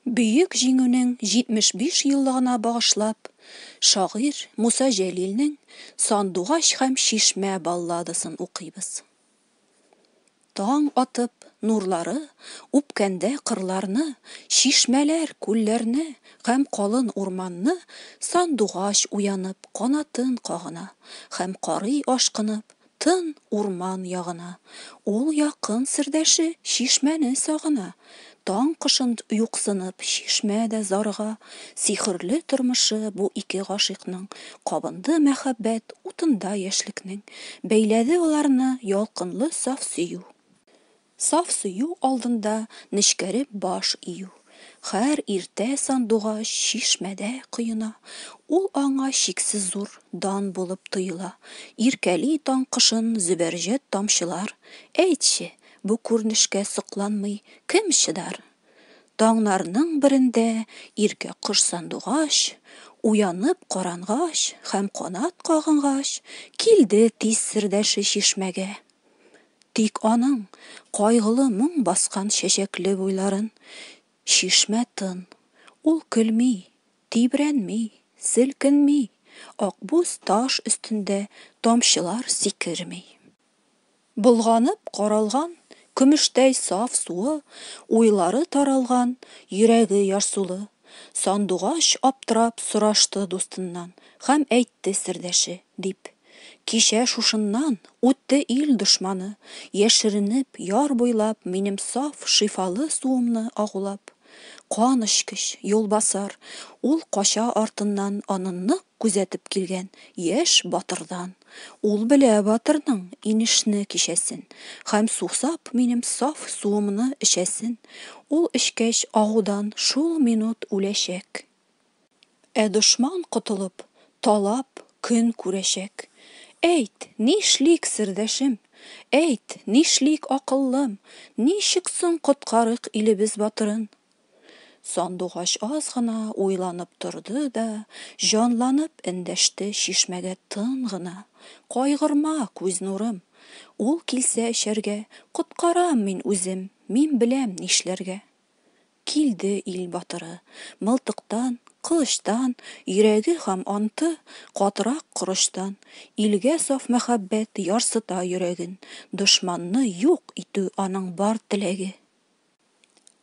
Бөек җиңүнең 75 еллыгына багышлап, шагыйрь Муса Җәлилнең «Сандугач һәм шишмә» балладасын укыйбыз. Таң атып, нурлары үпкәндә кырларны, шишмәләр күлләрне һәм калын урманны, сандугач уянып канатын кагына һәм карый ашкынып тын урман ягына. Ул якын сердәше шишмәне сагына. Таң кышын юксынып шишмә дә зарыга, сихерле тормышы бу ике гашыйкның, кабынды мәхәббәт утында яшьлекнең, бәйләде аларны ялкынлы саф сөю. Саф сөю алдында нечкәреп баш ию. Һәр иртә сандугач шишмәдә коена, ул аңа чиксез зур дан булып тоела. Иркәли таң кышын зөбәрҗәт тамчылар, әйтче, бу күренешкә сокланмый кем чыдар? Таңнарның берендә иркә кош сандугач, уянып карангач һәм канат кагынгач, килде тиз сердәше шишмәгә. Тик аның кайгылы моң баскан чәчәкле буйларын шишмә тын. Ул көлми, тибрәнми, селкенми, акбуз таш өстендә тамчылар сикерми. Болганып каралган көмештәй саф суы, уйлары таралган, йөрәге ярсулы. Сандугач аптырап сорашты дустыннан һәм әйтте сердәше дип: «Кичә шушыннан үтте ил дошманы, яшеренеп яр буйлап минем саф шифалы суымны агулап. Кан эчкеч, юлбасар, ул кача артыннан аны нык күзәтеп килгән яшь батырдан. Ул белә батырның инешне кичәсен һәм сусап минем саф суымны эчәсен. Ул эчкәч агудан шул минут үләчәк. Ә дошман котылып, талап көн күрәчәк. Әйт, нишлик сердәшем? Әйт, нишлик акыллым? Ничек соң коткарык илебез батырын?» Сандугач аз гына уйланып торды да, җанланып эндәште шишмәгә тын гына: «Кайгырма, күз нурым, ул килсә эчәргә, коткарам мин үзем, мин беләм нишләргә». Килде ил батыры, мылтыктан, кылычтан, йөрәге һәм анты катырак корычтан. Илгә саф мәхәббәт ярсыта йөрәген, дошманны юк итү аның бар теләге.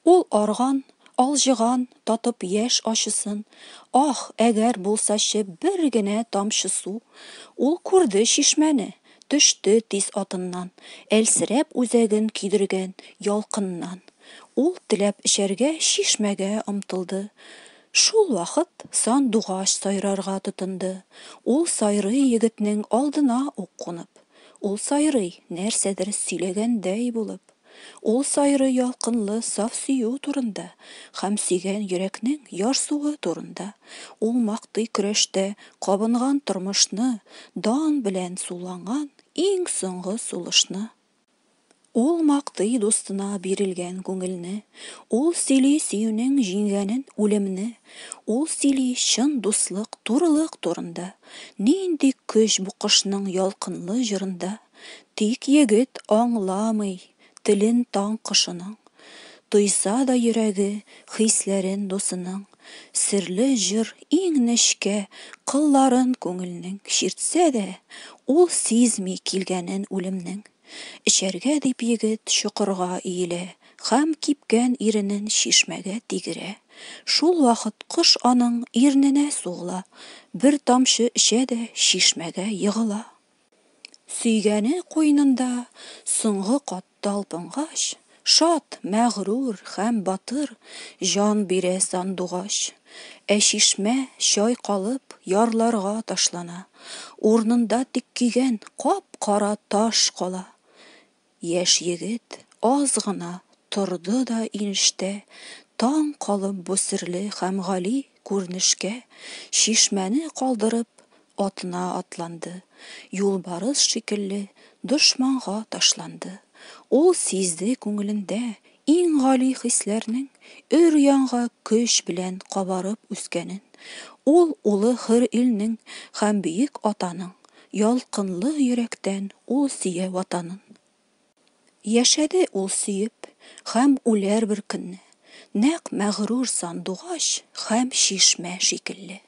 Ул арган, алҗыган, татып яшь ачысын. Ах, әгәр булсачы бер генә тамчы су. Ул күрде шишмәне, төште тиз атыннан, әлсерәп үзәген кидергән ялкыннан. Ул теләп эчәргә шишмәгә омтылды. Шул вакыт сандугач сайрарга тотынды. Ул сайрый егетнең алдына ук кунып. Ул сайрый нәрсәдер сөйләгәндәй булып. Ул сайрый ялкынлы саф сөю турында һәм сөйгән йөрәкнең ярсуы турында. Ул мактый көрәштә кабынган тормышны, дан белән суланган иң соңгы сулышны. Ул мактый дустына бирелгән күңелне, ул сөйли сөюнең җиңгәнен, үлемне. Ул сөйли чын дуслык, турылык турында. Нинди көч бу кошның ялкынлы җырында. Тик егет аңламый телен таң кошының. Тойса да йөрәге хисләрен дусының. Серле җыр иң нечкә кылларын күңелнең чиртсә дә, ул сизми килгәнен үлемнең. Эчәргә дип егет чокырга иелә һәм кипкән иренен шишмәгә тигерә. Шул вакыт кош аның ирненә сугыла, бер тамчы эчә дә шишмәгә егыла. Сөйгәне куйнында соңгы кат талпынгач, шат, мәгърур һәм батыр җан бирә сандугач. Ә шишмә чайкалып ярларга ташлана. Урнында тик көйгән кап-кара таш кала. Яшь егет аз гына торды да инештә, таң калып бу серле һәм гали күренешкә, шишмәне калдырып атына атланды. Юлбарыс шикелле дошманга ташланды. Ул сизде күңелендә иң гали хисләрнең өр-янга көч белән кабарып үскәнен. Ул улы хөр илнең һәм бөек атаның, ялкынлы йөрәктән ул сөя ватанын. Яшәде ул сөеп һәм үләр бер көнне. нәҡ мәғрур сандуғаш һәм шишмә шикелле.